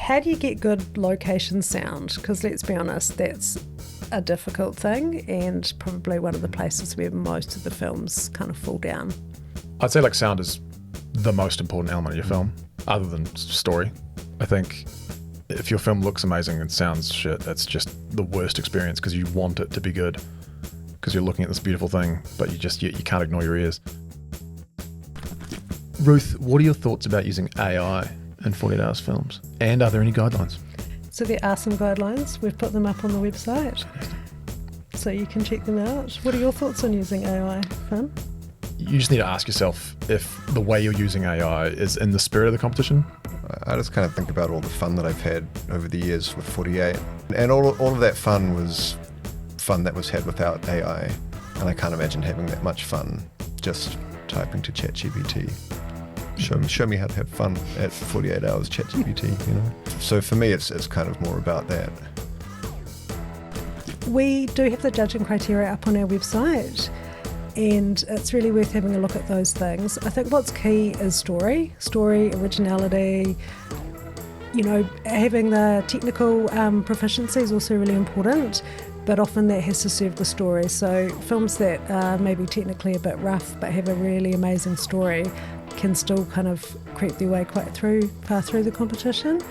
how do you get good location sound? Because let's be honest, that's a difficult thing and probably one of the places where most of the films kind of fall down. I'd say like sound is the most important element of your film, other than story. I think if your film looks amazing and sounds shit, that's just the worst experience because you want it to be good because you're looking at this beautiful thing, but you can't ignore your ears. Ruth, what are your thoughts about using AI in 48 Hours films? And are there any guidelines? So there are some guidelines. We've put them up on the website, so you can check them out. What are your thoughts on using AI, Finn? You just need to ask yourself if the way you're using AI is in the spirit of the competition. I just kind of think about all the fun that I've had over the years with 48. And all of that fun was fun that was had without AI. And I can't imagine having that much fun just typing to ChatGPT. Show me how to have fun at 48 Hours ChatGPT, you know? So for me, it's kind of more about that. We do have the judging criteria up on our website, and it's really worth having a look at those things. I think what's key is story, originality. You know, having the technical proficiency is also really important, but often that has to serve the story. So films that are maybe technically a bit rough but have a really amazing story can still kind of creep their way far through the competition.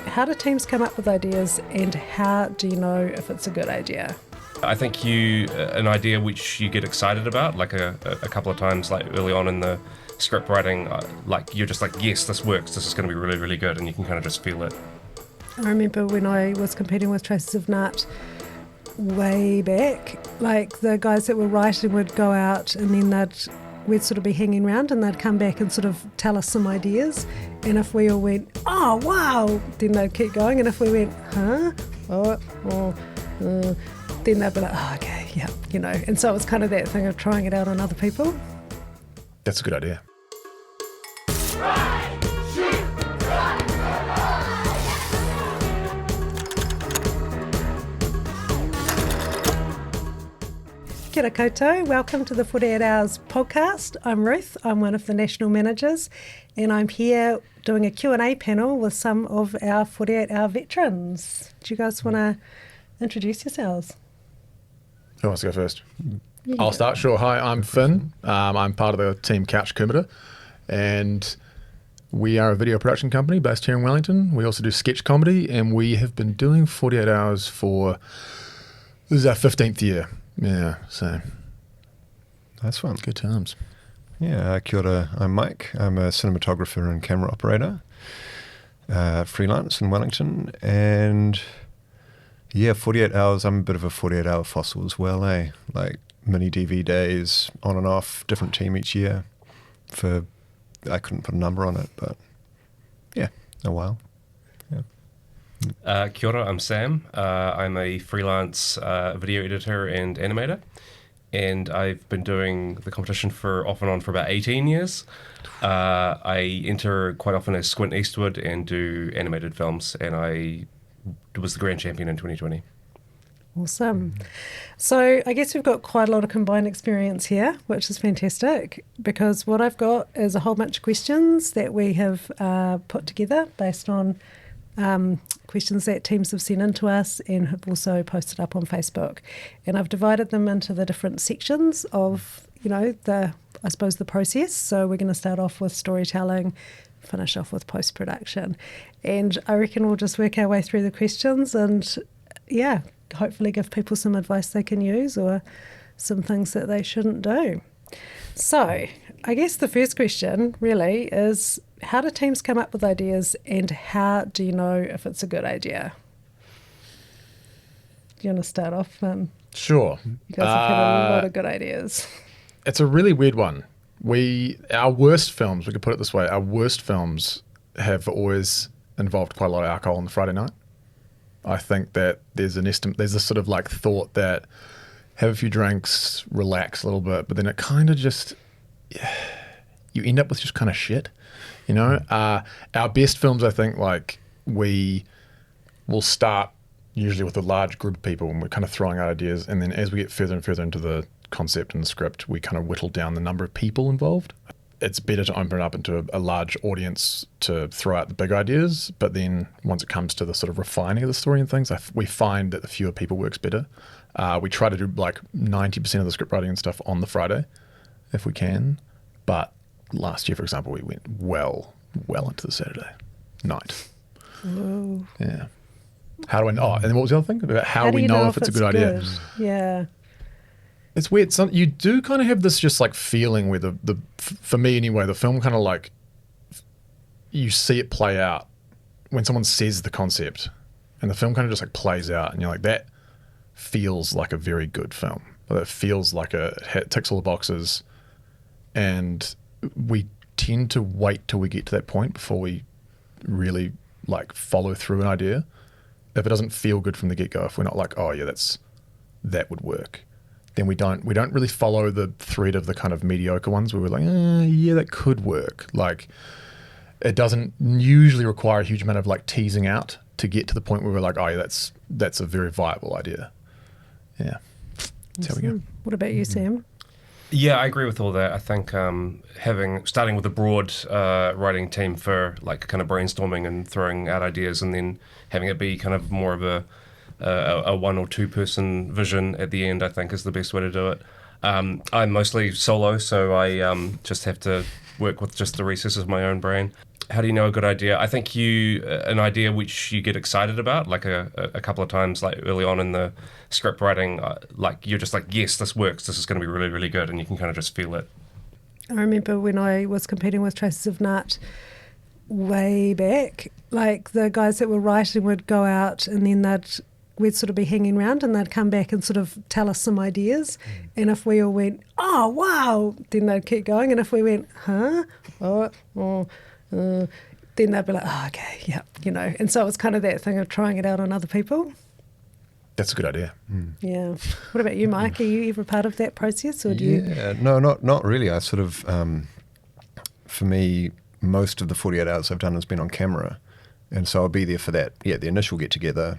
How do teams come up with ideas, and how do you know if it's a good idea? I think an idea which you get excited about, like a couple of times, like early on in the script writing, like you're just like, yes, this works, this is going to be really, really good, and you can kind of just feel it. I remember when I was competing with Traces of Nut way back, like the guys that were writing would go out and then we'd sort of be hanging around and they'd come back and sort of tell us some ideas, and if we all went, oh wow, then they'd keep going, and if we went, huh, then they'd be like, oh okay, yeah, you know. And so it was kind of that thing of trying it out on other people. That's a good idea. Kia ora koutou, welcome to the 48 Hours podcast. I'm Ruth, I'm one of the national managers, and I'm here doing a Q&A panel with some of our 48 Hour veterans. Do you guys want to introduce yourselves? Who wants to go first? I'll start. Sure. Hi, I'm Finn. I'm part of the team Couch Kumara, and we are a video production company based here in Wellington. We also do sketch comedy, and we have been doing 48 Hours this is our 15th year. Yeah, so That's fun. Good times. Yeah, kia ora, I'm Mike. I'm a cinematographer and camera operator, freelance in Wellington, and yeah, 48 Hours, I'm a bit of a 48 hour fossil as well, eh? Like mini DV days, on and off, different team each year I couldn't put a number on it, but yeah, a while. Kia ora, I'm Sam. I'm a freelance video editor and animator, and I've been doing the competition off and on for about 18 years. I enter quite often as Squint Eastwood and do animated films, and I was the grand champion in 2020. Awesome. So I guess we've got quite a lot of combined experience here, which is fantastic, because what I've got is a whole bunch of questions that we have put together based on questions that teams have sent in to us and have also posted up on Facebook. And I've divided them into the different sections of, the process. So we're going to start off with storytelling, finish off with post-production. And I reckon we'll just work our way through the questions and, hopefully give people some advice they can use or some things that they shouldn't do. So I guess the first question really is, how do teams come up with ideas, and how do you know if it's a good idea? Do you want to start off? Sure. You guys have had a lot of good ideas. It's a really weird one. Our worst films, we could put it this way, our worst films have always involved quite a lot of alcohol on the Friday night. I think that there's this sort of like thought that have a few drinks, relax a little bit, but then it kind of just, you end up with just kind of shit. Our best films, I think, like we will start usually with a large group of people and we're kind of throwing out ideas, and then as we get further and further into the concept and the script, we kind of whittle down the number of people involved. it's better to open it up into a large audience to throw out the big ideas. But then once it comes to the sort of refining of the story and things, we find that the fewer people works better. We try to do like 90% of the script writing and stuff on the Friday if we can. But last year, for example, we went well into the Saturday night. Whoa. Yeah. How do I know? And then what was the other thing? About how do we you know if it's a good idea. Yeah. It's weird. You do kind of have this just like feeling where for me anyway, the film kind of like, you see it play out when someone says the concept and the film kind of just like plays out and you're like, that feels like a very good film. It feels like it ticks all the boxes, and we tend to wait till we get to that point before we really like follow through an idea. If it doesn't feel good from the get-go, if we're not like, oh yeah, that would work, then we don't really follow the thread of the kind of mediocre ones where we're like, yeah, that could work. Like, it doesn't usually require a huge amount of like teasing out to get to the point where we're like, oh yeah, that's a very viable idea. Yeah, that's how we go. What about you, Sam? Yeah, I agree with all that. I think starting with a broad writing team for like kind of brainstorming and throwing out ideas, and then having it be kind of more of a one or two person vision at the end, I think is the best way to do it. I'm mostly solo, so I just have to work with just the recesses of my own brain. How do you know a good idea? I think an idea which you get excited about, like a couple of times, like early on in the script writing, like you're just like, yes, this works. This is going to be really, really good, and you can kind of just feel it. I remember when I was competing with Traces of Nut way back, like the guys that were writing would go out and then we'd sort of be hanging around and they'd come back and sort of tell us some ideas. And if we all went, oh, wow, then they'd keep going. And if we went, huh? Then they'd be like, oh, okay, yeah, And so it was kind of that thing of trying it out on other people. That's a good idea. Yeah. What about you, Mike? Are you ever part of that process, or do you? Yeah, no, not really. I sort of, for me, most of the 48 hours I've done has been on camera, and so I'll be there for that. Yeah, the initial get together,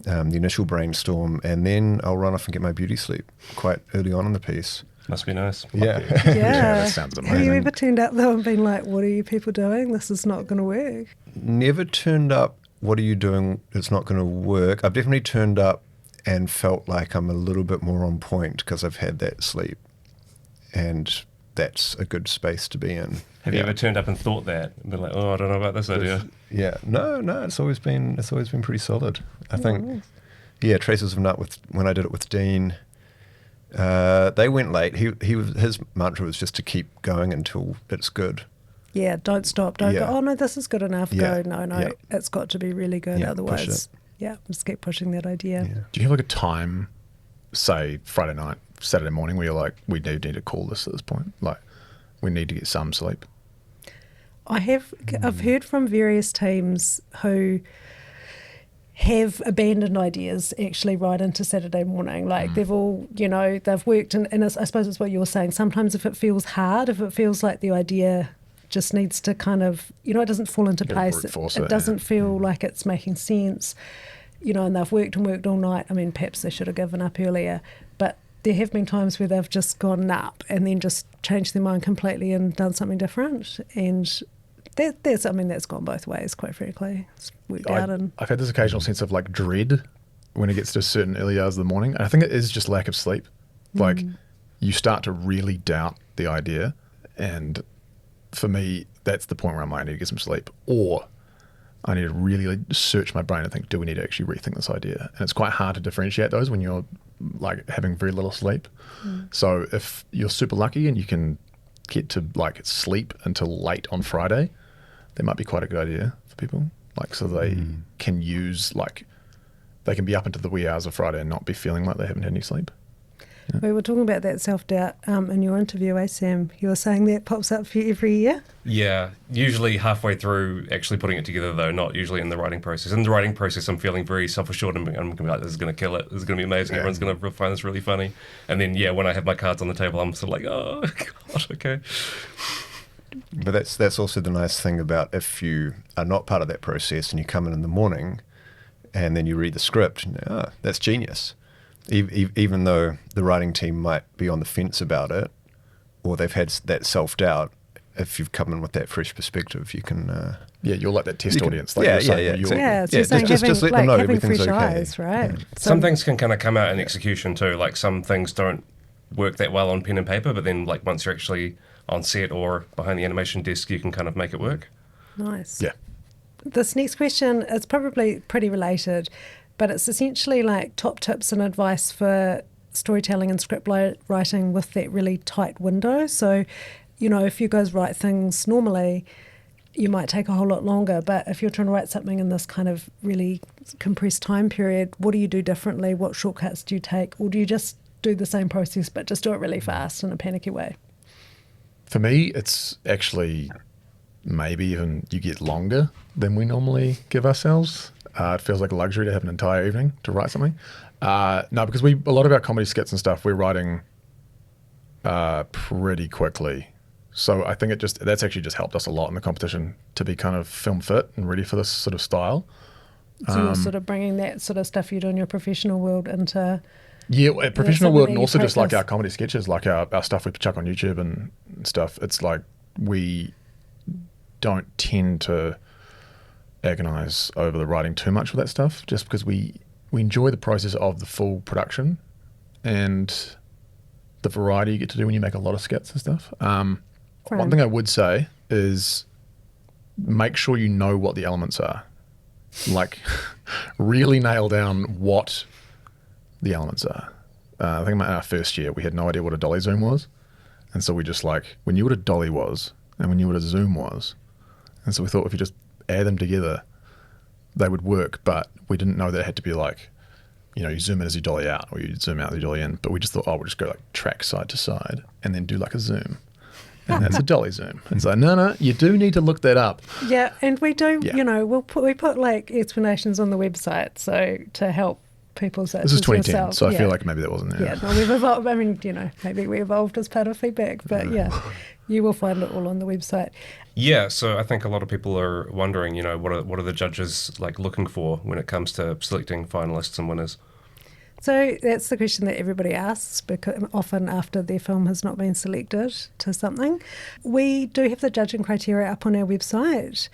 the initial brainstorm, and then I'll run off and get my beauty sleep quite early on in the piece. Must be nice. Yeah. Yeah. That sounds amazing. Have you ever turned up though and been like, what are you people doing? This is not going to work. Never turned up, what are you doing? It's not going to work. I've definitely turned up and felt like I'm a little bit more on point because I've had that sleep. And that's a good space to be in. Have you ever turned up and thought that? And been like, oh, I don't know about this idea. Yeah. No, it's always been pretty solid. I think, yeah, Traces of Nut when I did it with Dean, they went late. His mantra was just to keep going until it's good. Yeah, don't stop. Don't go, oh, no, this is good enough. Yeah. Go, no, it's got to be really good. Yeah, otherwise, just keep pushing that idea. Yeah. Do you have like a time, say Friday night, Saturday morning, where you're like, we need to call this at this point? Like, we need to get some sleep? I've heard from various teams who have abandoned ideas actually right into Saturday morning. Like they've all, they've worked, and I suppose it's what you're saying. Sometimes if it feels hard, if it feels like the idea just needs to kind of, it doesn't fall into place. It doesn't feel like it's making sense, and they've worked and worked all night. I mean, perhaps they should have given up earlier, but there have been times where they've just gone up and then just changed their mind completely and done something different. And that's gone both ways, quite frankly. It's worked out. And I've had this occasional sense of like dread when it gets to certain early hours of the morning. And I think it is just lack of sleep. Like you start to really doubt the idea. And for me, that's the point where I'm like, I need to get some sleep, or I need to really search my brain and think, do we need to actually rethink this idea? And it's quite hard to differentiate those when you're like having very little sleep. So if you're super lucky and you can get to like sleep until late on Friday, that might be quite a good idea for people. Like, so they can use, like, they can be up into the wee hours of Friday and not be feeling like they haven't had any sleep. Yeah. We were talking about that self-doubt in your interview, Sam? You were saying that pops up for you every year? Yeah, usually halfway through actually putting it together, though, not usually in the writing process. In the writing process, I'm feeling very self-assured and I'm going to be like, this is going to kill it. This is going to be amazing. Everyone's going to find this really funny. And then, when I have my cards on the table, I'm sort of like, oh, God, okay. But that's also the nice thing about if you are not part of that process and you come in the morning and then you read the script, that's genius. Even though the writing team might be on the fence about it, or they've had that self-doubt, if you've come in with that fresh perspective, you can. You're like that test audience. Like yeah, you're saying, yeah, where exactly. Yeah, so you're saying just having, let them know having everything's fresh okay. eyes, right? Yeah. Some things can kind of come out in execution too. Like some things don't work that well on pen and paper, but then like once you're actually on set or behind the animation desk, you can kind of make it work. Nice. Yeah. This next question is probably pretty related, but it's essentially like top tips and advice for storytelling and script writing with that really tight window. So, if you guys write things normally, you might take a whole lot longer, but if you're trying to write something in this kind of really compressed time period, what do you do differently? What shortcuts do you take? Or do you just do the same process but just do it really fast in a panicky way? For me, it's actually maybe even you get longer than we normally give ourselves. It feels like a luxury to have an entire evening to write something. No, because a lot of our comedy skits and stuff, we're writing pretty quickly. So I think that's actually just helped us a lot in the competition to be kind of film fit and ready for this sort of style. So you're sort of bringing that sort of stuff you do in your professional world into... Yeah, professional world, and also just like practice. our comedy sketches, like our stuff we chuck on YouTube and stuff. It's like we don't tend to agonize over the writing too much with that stuff, just because we enjoy the process of the full production and the variety you get to do when you make a lot of skits and stuff. One thing I would say is make sure you know what the elements are. Like really nail down what the elements are. I think in our first year we had no idea what a dolly zoom was, and so we just we knew what a dolly was and we knew what a zoom was, and so we thought if you just add them together they would work, but we didn't know that it had to be you zoom in as you dolly out or you zoom out as you dolly in, but we just thought we'll just go track side to side and then do a zoom, and that's a dolly zoom. It's no, you do need to look that up. Yeah, and we do, Yeah. we put explanations on the website so to help people such This is as 2010, yourself. so I feel like maybe that wasn't there. Yeah, no, we've evolved. I mean, maybe we evolved as part of feedback, but you will find it all on the website. Yeah, so I think a lot of people are wondering, what are the judges looking for when it comes to selecting finalists and winners? So that's the question that everybody asks, because often after their film has not been selected to something. We do have the judging criteria up on our website,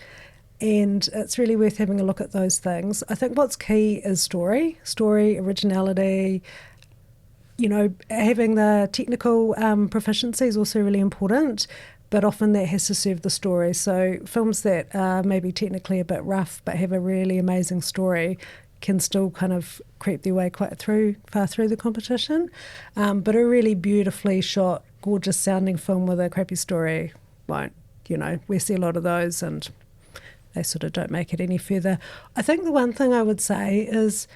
and it's really worth having a look at those things. I think what's key is story, originality. Having the technical proficiency is also really important, but often that has to serve the story. So films that are maybe technically a bit rough but have a really amazing story can still kind of creep their way far through the competition. But a really beautifully shot, gorgeous sounding film with a crappy story won't. We see a lot of those and they sort of don't make it any further. I think the one thing I would say is,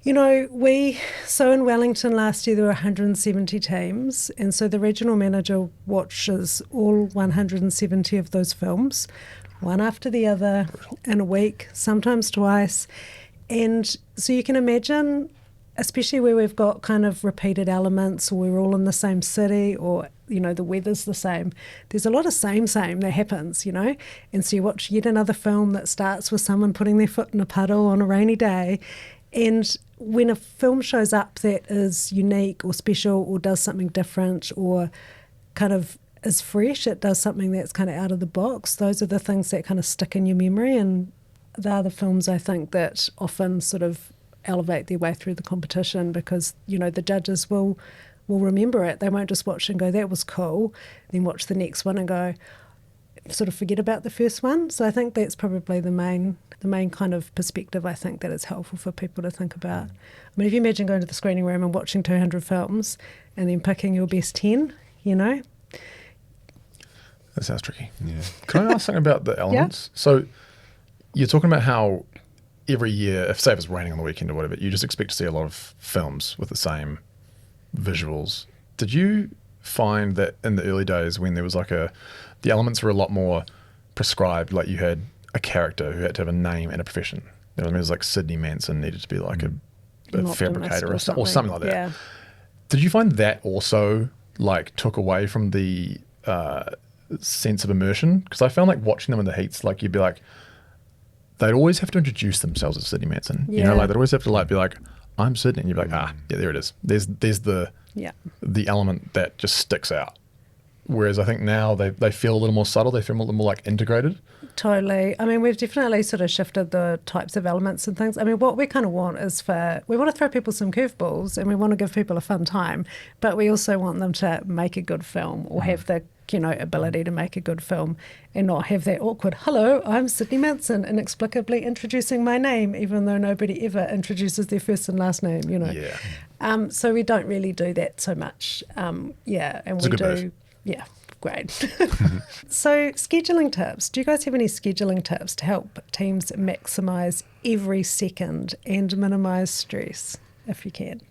so in Wellington last year there were 170 teams, and so the regional manager watches all 170 of those films, one after the other, in a week, sometimes twice. And so you can imagine, especially where we've got kind of repeated elements, or we're all in the same city, or the weather's the same, there's a lot of same that happens, and so you watch yet another film that starts with someone putting their foot in a puddle on a rainy day. And when a film shows up that is unique or special or does something different or kind of is fresh, it does something that's kind of out of the box, those are the things that kind of stick in your memory, and they're the films I think that often sort of elevate their way through the competition, because the judges will remember it. They won't just watch and go, that was cool, then watch the next one and go, sort of forget about the first one. So I think that's probably the main kind of perspective I think that it's helpful for people to think about. I mean, if you imagine going to the screening room and watching 200 films and then picking your best 10, That sounds tricky. Yeah. Can I ask something about the elements? Yeah. So you're talking about how every year, if it's raining on the weekend or whatever, you just expect to see a lot of films with the same visuals. Did you find that in the early days when there was the elements were a lot more prescribed, like you had a character who had to have a name and a profession? It was like Sydney Manson needed to be like a fabricator or something like that. Yeah. Did you find that also took away from the sense of immersion? Because I found watching them in the heats, you'd be they'd always have to introduce themselves as Sydney Manson. Yeah. They'd always have to be I'm Sydney, and you'd be yeah, there it is. There's the element that just sticks out. Whereas I think now they feel a little more subtle. They feel a little more like integrated. Totally. I mean, we've definitely sort of shifted the types of elements and things. I mean, what we kind of want is we want to throw people some curveballs and we want to give people a fun time, but we also want them to make a good film or have the, ability to make a good film and not have that awkward, hello, I'm Sydney Manson, inexplicably introducing my name, even though nobody ever introduces their first and last name, Yeah. So we don't really do that so much. And It's a good move. Yeah, great. So scheduling tips. Do you guys have any scheduling tips to help teams maximise every second and minimise stress, if you can?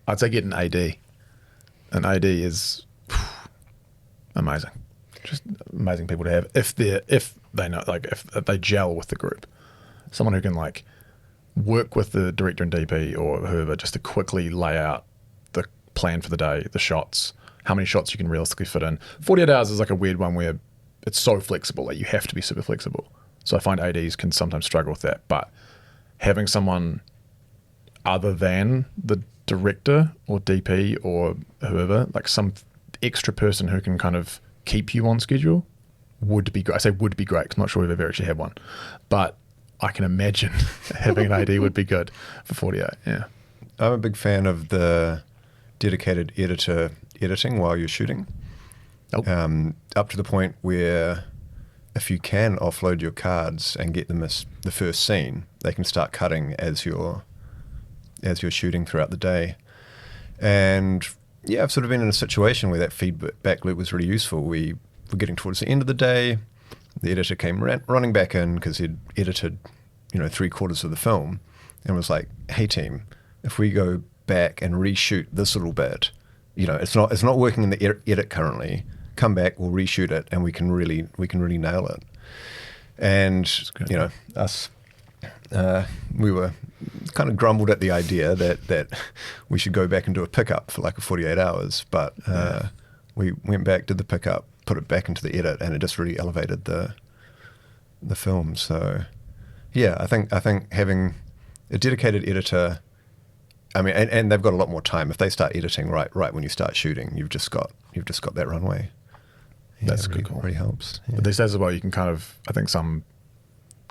I'd say get an AD. An AD is amazing. Just amazing people to have if they know, like if they gel with the group. Someone who can like work with the director and DP or whoever just to quickly lay out the plan for the day, the shots, how many shots you can realistically fit in. 48 hours is like a weird one where it's so flexible that you have to be super flexible. So I find ADs can sometimes struggle with that. But having someone other than the director or DP or whoever, like some extra person who can kind of keep you on schedule would be great. I say would be great because I'm not sure we've ever actually had one. But I can imagine having an AD would be good for 48, yeah. I'm a big fan of the dedicated editor editing while you're shooting. Nope. Up to the point where if you can offload your cards and get them as the first scene, they can start cutting as you're shooting throughout the day. And yeah, I've sort of been in a situation where that feedback loop was really useful. We were getting towards the end of the day. The editor came running back in because he'd edited, 3/4 of the film and was like, hey team, if we go back and reshoot this little bit, it's not working in the edit currently. Come back, we'll reshoot it, and we can really nail it. And us, we were kind of grumbled at the idea that we should go back and do a pickup for like a 48 hours, but we went back, did the pickup, put it back into the edit, and it just really elevated the film. So yeah, I think having a dedicated editor. I mean, and they've got a lot more time. If they start editing right when you start shooting, you've just got that runway. Yeah, That's really, good call. Really helps. Yeah. But these days as well, you can kind of, I think some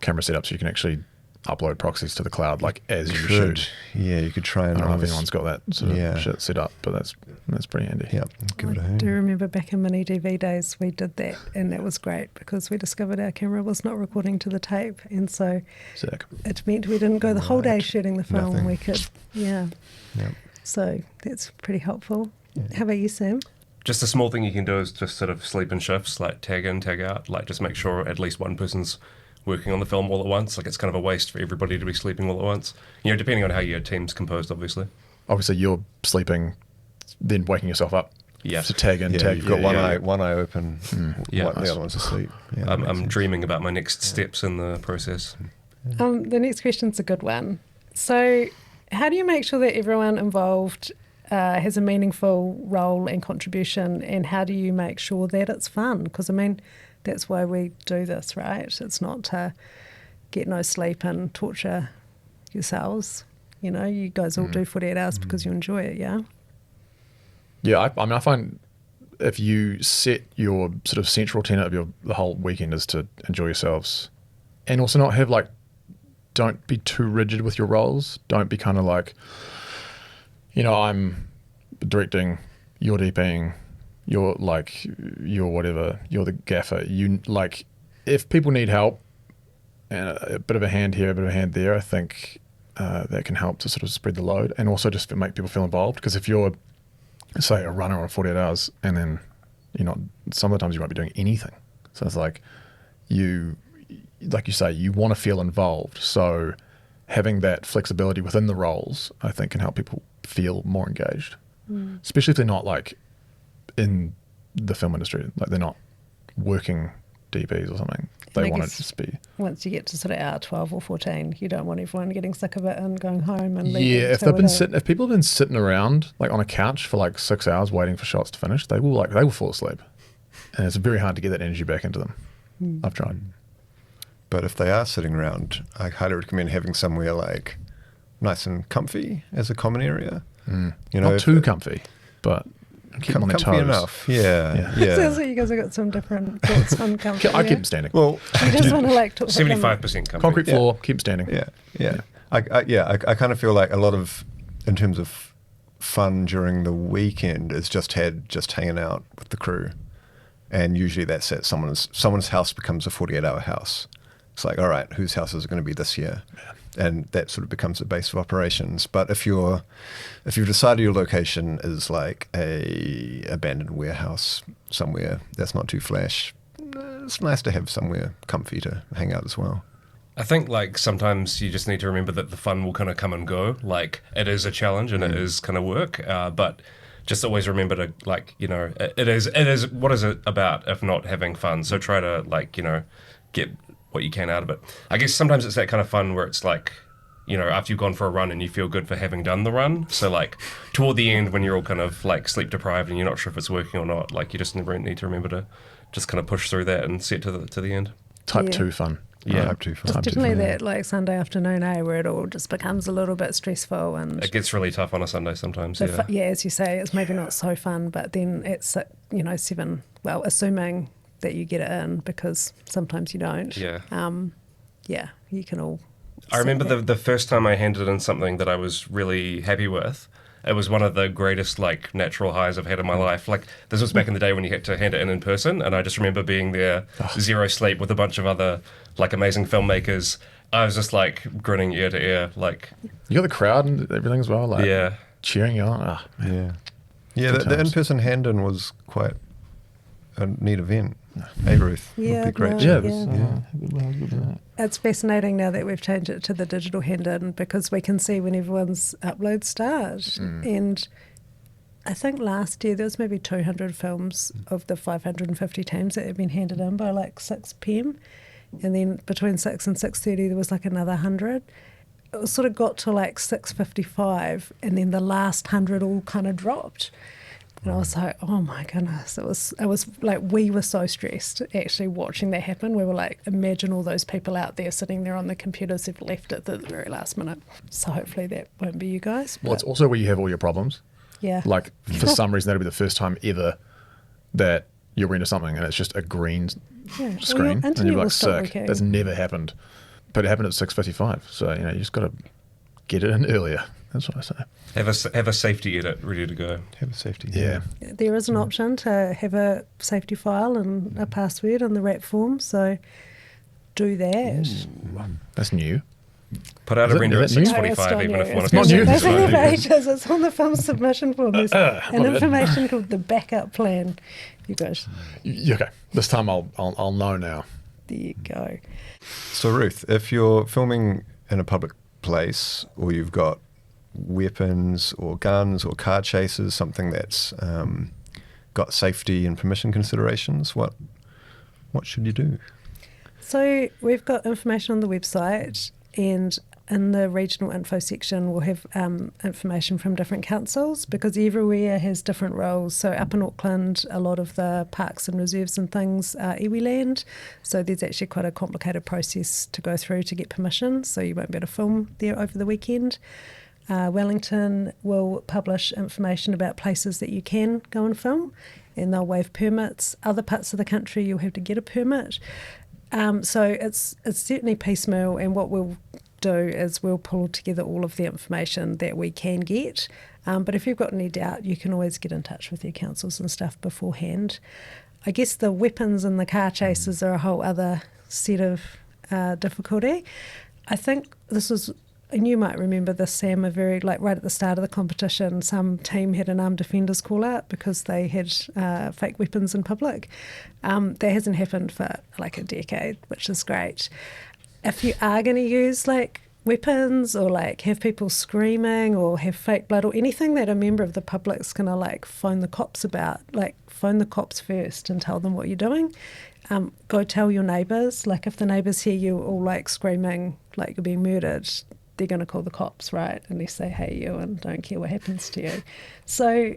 camera setups, you can actually upload proxies to the cloud like as you shoot. Yeah, you could try and. I don't know if anyone's got that sort of shit set up, but that's pretty handy. Yeah, give it a I hoot. do remember back in mini DV days we did that, and that was great because we discovered our camera was not recording to the tape, and so Sick. it meant we didn't go the whole day shooting the film. Nothing. We could, Yeah. So that's pretty helpful. How about you, Sam? Just a small thing you can do is just sort of sleep in shifts, like tag in, tag out, like just make sure at least one person's working on the film all at once. Like it's kind of a waste for everybody to be sleeping all at once. Depending on how your team's composed, obviously. Obviously, you're sleeping, then waking yourself up. Yeah. To tag in, Yeah, tag. you've got yeah, one eye open, Yeah. the other one's asleep. Yeah, that makes I'm sense. dreaming about my next steps in the process. The next question's a good one. So how do you make sure that everyone involved has a meaningful role and contribution, and how do you make sure that it's fun? Because, I mean, that's why we do this, right? It's not to get no sleep and torture yourselves. You guys all do 48 hours because you enjoy it, yeah? Yeah, I mean, I find if you set your sort of central tenet of the whole weekend is to enjoy yourselves, and also not have don't be too rigid with your roles. Don't be kind of like, I'm directing, you're DPing, you're whatever, you're the gaffer. If people need help and a bit of a hand here, a bit of a hand there, I think that can help to sort of spread the load and also just make people feel involved. Because if you're, say, a runner on 48 hours and then some of the times you won't be doing anything. So it's like you say, you want to feel involved. So having that flexibility within the roles, I think, can help people feel more engaged, especially if they're not in the film industry, they're not working DPs or something. They want to just be. Once you get to sort of hour 12 or 14, you don't want everyone getting sick of it and going home and leaving. Yeah, if people have been sitting around on a couch for 6 hours waiting for shots to finish, they will fall asleep, and it's very hard to get that energy back into them. I've tried. But if they are sitting around, I highly recommend having somewhere nice and comfy as a common area. Not too comfy, but Keep them on their comfy toes. enough. Yeah. Sounds like you guys have got some different thoughts on comfort. I keep them standing. Well, You just want to like talk 75% comfy. Concrete floor, keep them standing. yeah. I kind of feel like a lot of, in terms of fun during the weekend, is just hanging out with the crew, and usually that's at someone's house becomes a 48-hour house. It's like, all right, whose house is it going to be this year? And that sort of becomes the base of operations. But if you've decided your location is like a abandoned warehouse somewhere that's not too flash, it's nice to have somewhere comfy to hang out as well. I think like sometimes you just need to remember that the fun will kind of come and go. Like it is a challenge and it is kind of work, but just always remember to like, you know, it is what is it about if not having fun? So try to like, you know, get what you can out of it. I guess sometimes it's that kind of fun where it's like, you know, after you've gone for a run and you feel good for having done the run. So like toward the end when you're all kind of like sleep deprived and you're not sure if it's working or not, like you just need to remember to just kind of push through that and see it to the end. Type 2 fun. Yeah. Type 2 fun. It's definitely that like Sunday afternoon, where it all just becomes a little bit stressful and It gets really tough on a Sunday sometimes. as you say, it's maybe not so fun, but then it's 7. Well, assuming that you get it in, because sometimes you don't. Yeah. You can all. I remember the first time I handed in something that I was really happy with. It was one of the greatest like natural highs I've had in my life. Like this was back in the day when you had to hand it in person, and I just remember being there, zero sleep, with a bunch of other like amazing filmmakers. I was just like grinning ear to ear, like You got the crowd and everything as well, like cheering you on. Yeah, the in-person hand-in was quite a neat event. Hey, Ruth. Yeah, It'd be great. It's fascinating now that we've changed it to the digital hand-in, because we can see when everyone's uploads start. And I think last year there was maybe 200 films of the 550 teams that had been handed in by like 6 p.m. And then between 6 and 6:30 there was like another 100. It was sort of got to like 6:55, and then the last 100 all kind of dropped. And I was like, oh my goodness, it was like we were so stressed actually watching that happen. We were like, imagine all those people out there sitting there on the computers who've left at the very last minute. So hopefully that won't be you guys. Well, it's also where you have all your problems. Yeah. Like for some reason that'll be the first time ever that you're into something and it's just a green Well, screen your and internet you're will like stop sick. working. That's never happened. But it happened at 6:55. So, you just got to get it in earlier. That's what I say. have a safety edit ready to go. Have a safety. Yeah. There is an option to have a safety file and a password in the wrap form, so do that. That's new. Put out Is a it- render at is it new? 6:45 even if one It's of not new. They've been there for you. ages. It's on the film submission form. There's an information called the backup plan. You guys, Okay. This time I'll know now. there you go. So, Ruth, if you're filming in a public place or you've got weapons or guns or car chases, something that's got safety and permission considerations, what should you do? So we've got information on the website, and in the regional info section we'll have information from different councils, because everywhere has different rules. So up in Auckland, a lot of the parks and reserves and things are iwi land, so there's actually quite a complicated process to go through to get permission, so you won't be able to film there over the weekend. Wellington will publish information about places that you can go and film, and they'll waive permits. Other parts of the country you'll have to get a permit. So it's certainly piecemeal, and what we'll do is we'll pull together all of the information that we can get. But if you've got any doubt, you can always get in touch with your councils and stuff beforehand. I guess the weapons and the car chases are a whole other set of difficulty. I think this was, and you might remember this, Sam, right at the start of the competition, some team had an armed offenders call out because they had fake weapons in public. That hasn't happened for like a decade, which is great. If you are going to use like weapons or like have people screaming or have fake blood or anything that a member of the public's going to like phone the cops about, like phone the cops first and tell them what you're doing. Go tell your neighbours. Like if the neighbours hear you all like screaming like you're being murdered, they're going to call the cops, right? Unless they hate you and don't care what happens to you. So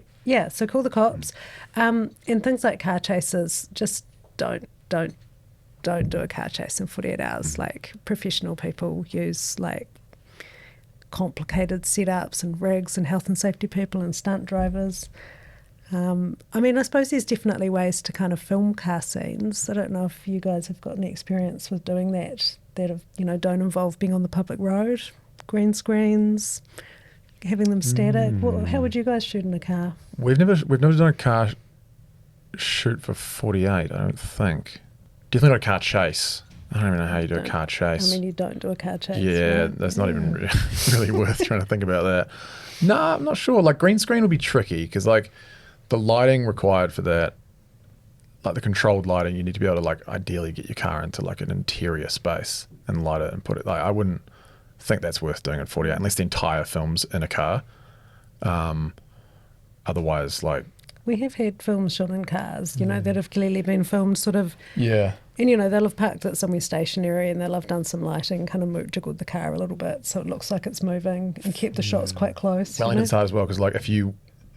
call the cops. And things like car chases, just don't do a car chase in 48 hours. Like professional people use like complicated setups and rigs and health and safety people and stunt drivers. I mean, I suppose there's definitely ways to kind of film car scenes. I don't know if you guys have got any experience with doing that have, don't involve being on the public road, green screens, having them static. How would you guys shoot in a car? We've never done a car shoot for 48, I don't think. Definitely not a car chase. I don't even know how you do a car chase. I mean, you don't do a car chase. Yeah, right? that's not even really worth trying to think about that. No, I'm not sure. Like, green screen would be tricky because, like, the lighting required for that, like the controlled lighting, you need to be able to, like, ideally get your car into, like, an interior space and light it and put it. Like, I wouldn't think that's worth doing at 48 unless the entire film's in a car. Otherwise, like... We have had films shot in cars, that have clearly been filmed sort of... Yeah. And, they'll have parked it somewhere stationary and they'll have done some lighting, kind of jiggled the car a little bit so it looks like it's moving and kept the shots quite close. Wellington's hard as well because, like, if you...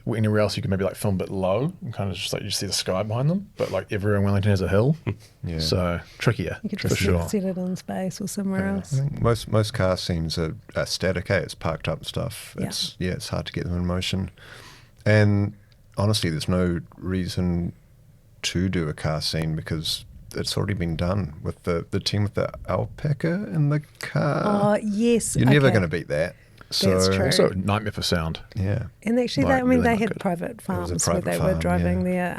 Anywhere else you can maybe, like, film a bit low and kind of just, like, you see the sky behind them. But, like, everywhere in Wellington has a hill. Yeah. So, trickier, you could for just sure. set it in space or somewhere else. I think most car scenes are static, It's parked up and stuff. It's hard to get them in motion. And honestly, there's no reason to do a car scene because it's already been done with the team with the alpaca in the car. Oh, yes. You're never going to beat that. So, That's true. Also, a nightmare for sound. Yeah. And actually, Like, they really had good. private farms private where they farm, were driving their...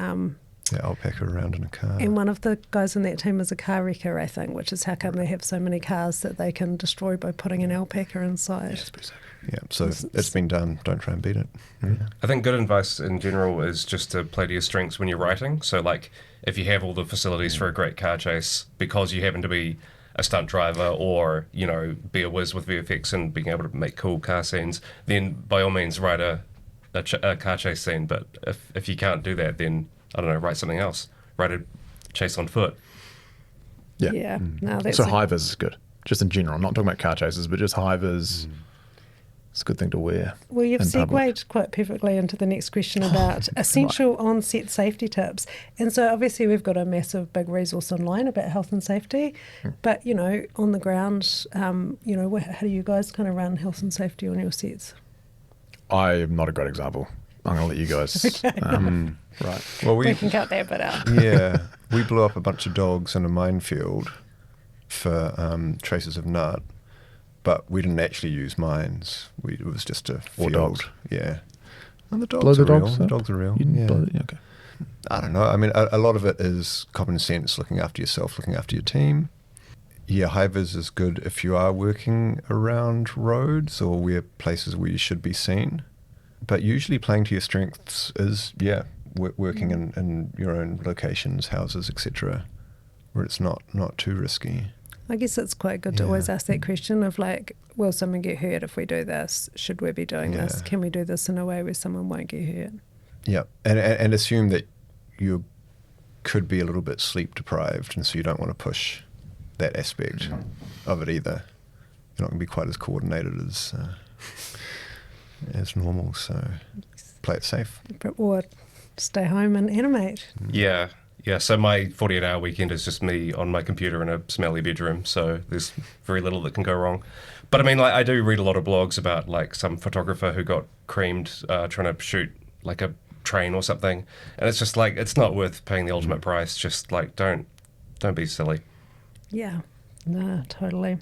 alpaca around in a car. And one of the guys in that team is a car wrecker, I think, which is how come they have so many cars that they can destroy by putting an alpaca inside. Yeah, so it's been done. Don't try and beat it. I think good advice in general is just to play to your strengths when you're writing. So, like, if you have all the facilities for a great car chase because you happen to be a stunt driver or, be a whiz with VFX and being able to make cool car scenes, then by all means write a car chase scene. But if you can't do that, then, I don't know, write something else. Write a chase on foot. Yeah. Yeah. No, that's So high-vis is good. Just in general. I'm not talking about car chases, but just high-vis. It's a good thing to wear. Well, you've in segued public. quite perfectly into the next question about essential on-set safety tips. And so obviously we've got a massive big resource online about health and safety. But, on the ground, how do you guys kind of run health and safety on your sets? I'm not a great example. I'm going to let you guys... Right. Well, We can cut that bit out. Yeah, we blew up a bunch of dogs in a minefield for traces of nut, but we didn't actually use mines. It was just a field. dogs. Yeah. And the dogs Blow the are real. dogs The up? dogs are real. You didn't Yeah. blow it? Okay. I don't know. I mean, a lot of it is common sense, looking after yourself, looking after your team. Yeah, high-vis is good if you are working around roads or places where you should be seen. But usually playing to your strengths is, working in your own locations, houses, etc., where it's not too risky. I guess it's quite good to always ask that question of like, will someone get hurt if we do this? Should we be doing this? Can we do this in a way where someone won't get hurt? Yeah, and assume that you could be a little bit sleep deprived, and so you don't want to push that aspect of it either. You're not going to be quite as coordinated as normal, so play it safe. Or stay home and animate. Yeah. Yeah, so my 48-hour weekend is just me on my computer in a smelly bedroom, so there's very little that can go wrong. But I mean, like, I do read a lot of blogs about like some photographer who got creamed trying to shoot like a train or something, and it's just like, it's not worth paying the ultimate price. Just like, don't be silly. Yeah, no, totally.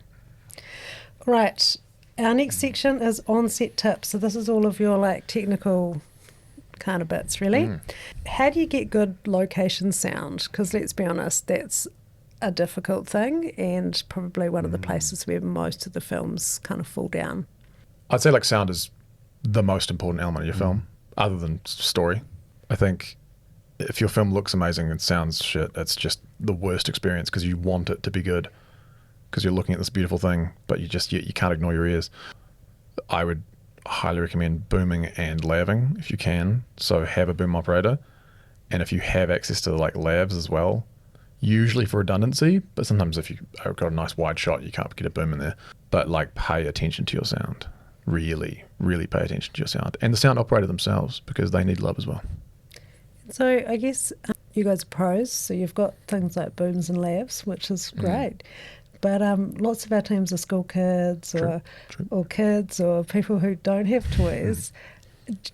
Right, our next section is on-set tips. So this is all of your like technical kind of bits, really. How do you get good location sound? Because let's be honest, that's a difficult thing and probably one of the places where most of the films kind of fall down. I'd say like sound is the most important element of your film, other than story. I think if your film looks amazing and sounds shit, it's just the worst experience because you want it to be good because you're looking at this beautiful thing, but you can't ignore your ears. I would highly recommend booming and laving if you can. So have a boom operator, and if you have access to like lavs as well, usually for redundancy, but sometimes if you've got a nice wide shot, you can't get a boom in there. But like, pay attention to your sound. Really, really pay attention to your sound and the sound operator themselves, because they need love as well. So I guess you guys are pros, so you've got things like booms and lavs, which is great. But lots of our teams are school kids or kids or people who don't have toys.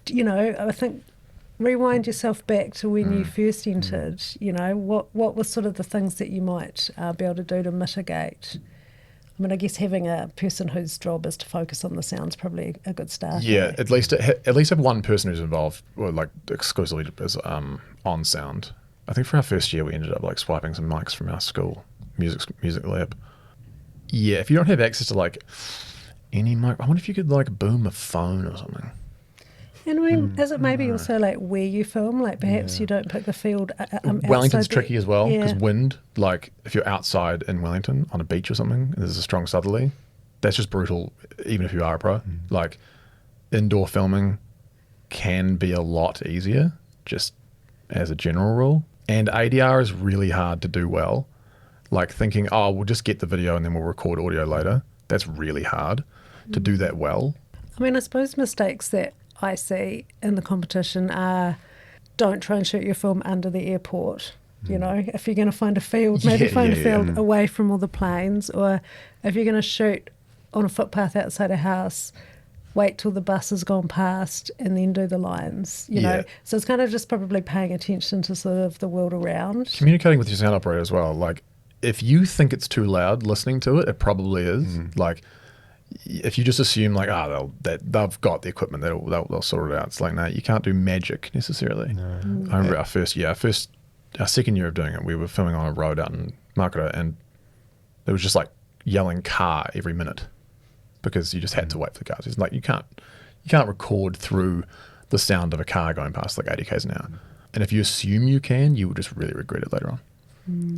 You know, I think rewind yourself back to when you first entered, you know, what were sort of the things that you might be able to do to mitigate? I mean, I guess having a person whose job is to focus on the sound's probably a good start. Yeah, at least have one person who's involved, or like exclusively is on sound. I think for our first year we ended up like swiping some mics from our school music lab. Yeah, if you don't have access to like any mic, I wonder if you could like boom a phone or something. And I mean, is it maybe also like where you film? Like perhaps you don't pick the field. Wellington's tricky as well because Yeah. wind. Like if you're outside in Wellington on a beach or something, and there's a strong southerly, that's just brutal. Even if you are a pro, like indoor filming can be a lot easier, just as a general rule. And ADR is really hard to do well. Like thinking, oh, we'll just get the video and then we'll record audio later. That's really hard to do that well. I mean, I suppose mistakes that I see in the competition are don't try and shoot your film under the airport. You know, if you're going to find a field, maybe find a field away from all the planes, or if you're going to shoot on a footpath outside a house, wait till the bus has gone past and then do the lines, you know. So it's kind of just probably paying attention to sort of the world around. Communicating with your sound operator as well. Like if you think it's too loud listening to it, it probably is. Like if you just assume like, they've got the equipment, they'll sort it out. It's like, no, you can't do magic necessarily. I remember our second year of doing it, we were filming on a road out in Makara, and it was just like yelling car every minute because you just had to wait for the cars. It's like you can't record through the sound of a car going past like 80 k's an hour. And if you assume you can, you will just really regret it later on.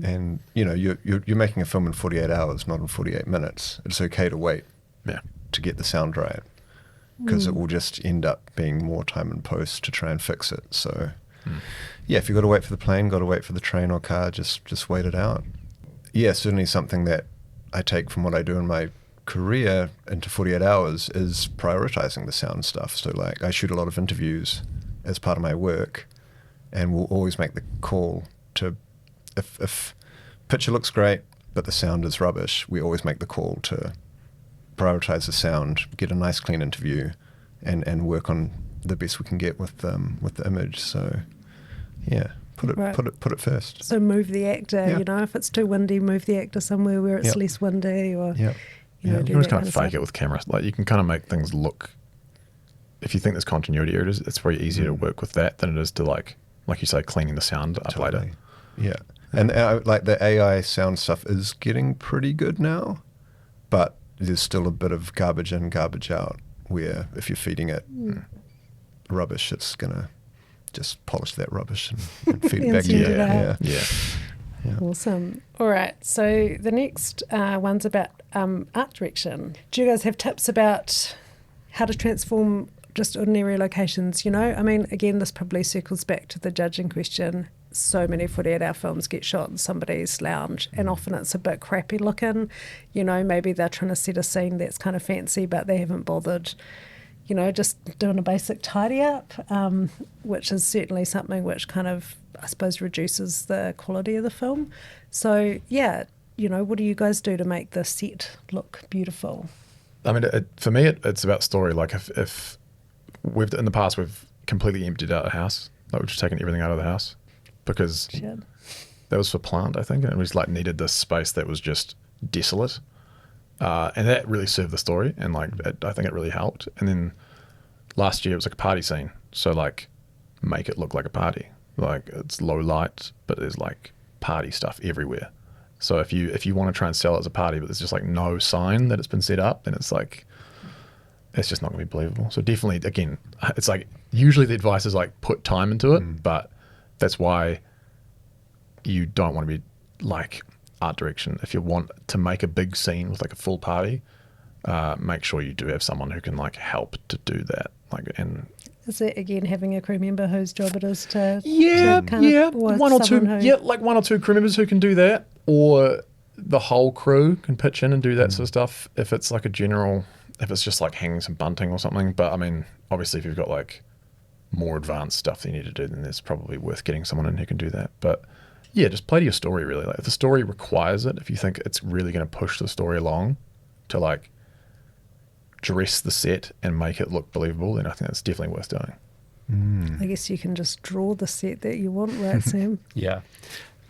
And you know, you're making a film in 48 hours, not in 48 minutes. It's okay to wait to get the sound right, because it will just end up being more time in post to try and fix it. So yeah, if you've got to wait for the plane, got to wait for the train or car, just wait it out. Yeah, certainly something that I take from what I do in my career into 48 hours is prioritizing the sound stuff. So like I shoot a lot of interviews as part of my work, and we'll always make the call to, if picture looks great but the sound is rubbish, we always make the call to prioritize the sound, get a nice clean interview, and work on the best we can get with the image. So yeah, put it first. So move the actor, you know, if it's too windy, move the actor somewhere where it's less windy, or you know, you can always kind of fake it with camera. Like you can kind of make things look, if you think there's continuity, it's very easier to work with that than it is to like you say, cleaning the sound up later. Yeah, and like the AI sound stuff is getting pretty good now, but there's still a bit of garbage in, garbage out, where if you're feeding it rubbish, it's gonna just polish that rubbish and feed it back to you. Yeah. Awesome. All right. So the next one's about art direction. Do you guys have tips about how to transform just ordinary locations? You know, I mean, again, this probably circles back to the judging question. So many 48-hour films get shot in somebody's lounge, and often it's a bit crappy looking. You know, maybe they're trying to set a scene that's kind of fancy, but they haven't bothered, you know, just doing a basic tidy up, which is certainly something which kind of, I suppose, reduces the quality of the film. So, yeah, you know, what do you guys do to make the set look beautiful? I mean, for me, it's about story. Like if we've, in the past, we've completely emptied out a house, like we've just taken everything out of the house because that was for plant, I think, and we just like needed this space that was just desolate. And that really served the story, and like I think it really helped. And then last year it was like a party scene, so like make it look like a party. Like it's low light, but there's like party stuff everywhere. So if you want to try and sell it as a party, but there's just like no sign that it's been set up, then it's like it's just not going to be believable. So definitely, again, it's like usually the advice is like put time into it, but that's why you don't want to be like art direction. If you want to make a big scene with like a full party, make sure you do have someone who can like help to do that. Like, and is it again having a crew member whose job it is to one or two crew members who can do that, or the whole crew can pitch in and do that sort of stuff. If it's like a general, if it's just like hanging some bunting or something. But I mean, obviously, if you've got like more advanced stuff that you need to do, then it's probably worth getting someone in who can do that. But yeah, just play to your story, really. Like if the story requires it, if you think it's really going to push the story along to like dress the set and make it look believable, then I think that's definitely worth doing. I guess you can just draw the set that you want, right, Sam? Yeah.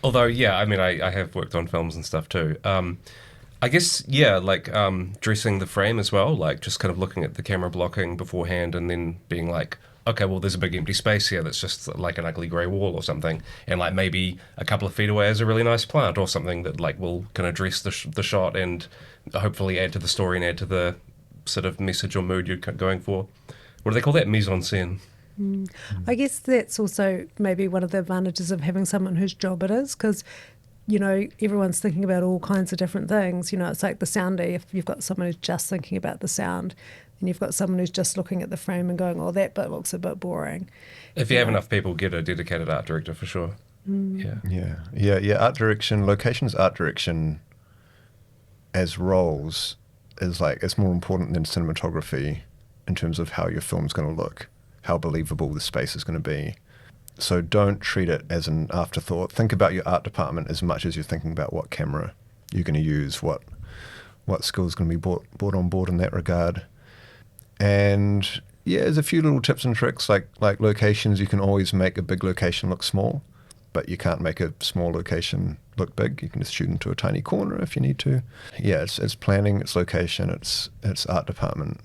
Although, yeah, I mean, I have worked on films and stuff too. I guess, yeah, like dressing the frame as well, like just kind of looking at the camera blocking beforehand and then being like, okay, well, there's a big empty space here that's just like an ugly grey wall or something. And like maybe a couple of feet away is a really nice plant or something that like will kind of dress the shot and hopefully add to the story and add to the sort of message or mood you're going for. What do they call that? Mise en scène. I guess that's also maybe one of the advantages of having someone whose job it is, because everyone's thinking about all kinds of different things. It's like the sounder. If you've got someone who's just thinking about the sound, and you've got someone who's just looking at the frame and going, "Oh, that bit looks a bit boring." If you have enough people, get a dedicated art director for sure. Yeah. Art direction, locations, art direction as roles is like it's more important than cinematography in terms of how your film's going to look, how believable the space is going to be. So don't treat it as an afterthought. Think about your art department as much as you're thinking about what camera you're going to use, what skills going to be brought on board in that regard. And yeah, there's a few little tips and tricks like locations. You can always make a big location look small, but you can't make a small location look big. You can just shoot into a tiny corner if you need to. Yeah, it's planning, it's location, it's art department.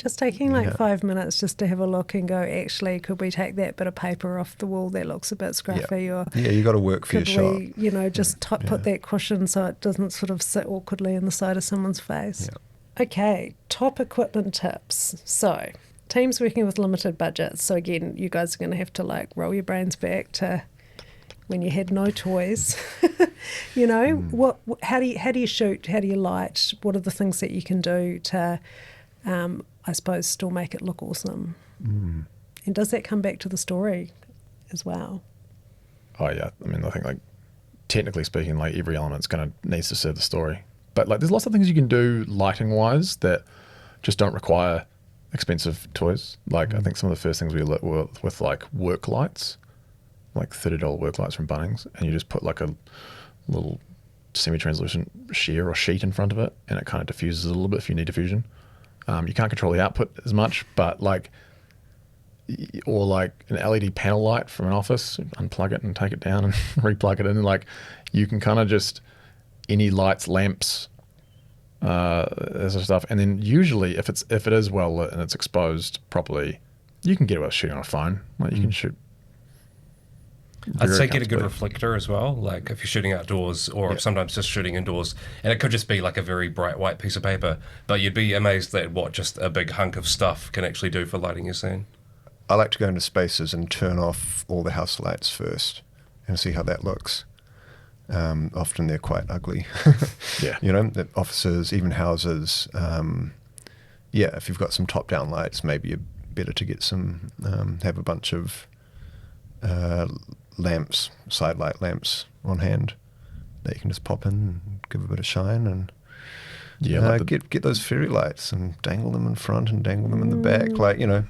Just taking 5 minutes just to have a look and go, actually, could we take that bit of paper off the wall that looks a bit scruffy? Yeah. Or You got to work for your shot. Could we, just put that cushion so it doesn't sort of sit awkwardly in the side of someone's face? Yeah. Okay, top equipment tips. So, teams working with limited budgets. So again, you guys are going to have to roll your brains back to when you had no toys. What? How do you shoot? How do you light? What are the things that you can do to I suppose still make it look awesome? And does that come back to the story as well? Oh yeah, I mean, I think technically speaking, every element's needs to serve the story. But there's lots of things you can do lighting wise that just don't require expensive toys. I think some of the first things we lit were with work lights, $30 work lights from Bunnings, and you just put a little semi-translucent sheer or sheet in front of it, and it kind of diffuses a little bit if you need diffusion. You can't control the output as much, but or an LED panel light from an office, unplug it and take it down and replug it in. You can kind of just any lights, lamps, that sort of stuff. And then usually if it is well lit and it's exposed properly, you can get away with shooting on a phone. You can shoot. I'd say get a good reflector as well, if you're shooting outdoors or sometimes just shooting indoors. And it could just be a very bright white piece of paper, but you'd be amazed at what just a big hunk of stuff can actually do for lighting your scene. I like to go into spaces and turn off all the house lights first and see how that looks. Often they're quite ugly. Yeah. The offices, even houses. If you've got some top-down lights, maybe you're better to get some, have a bunch of lamps, side light lamps on hand that you can just pop in and give a bit of shine, and get those fairy lights and dangle them in front and dangle them in the back.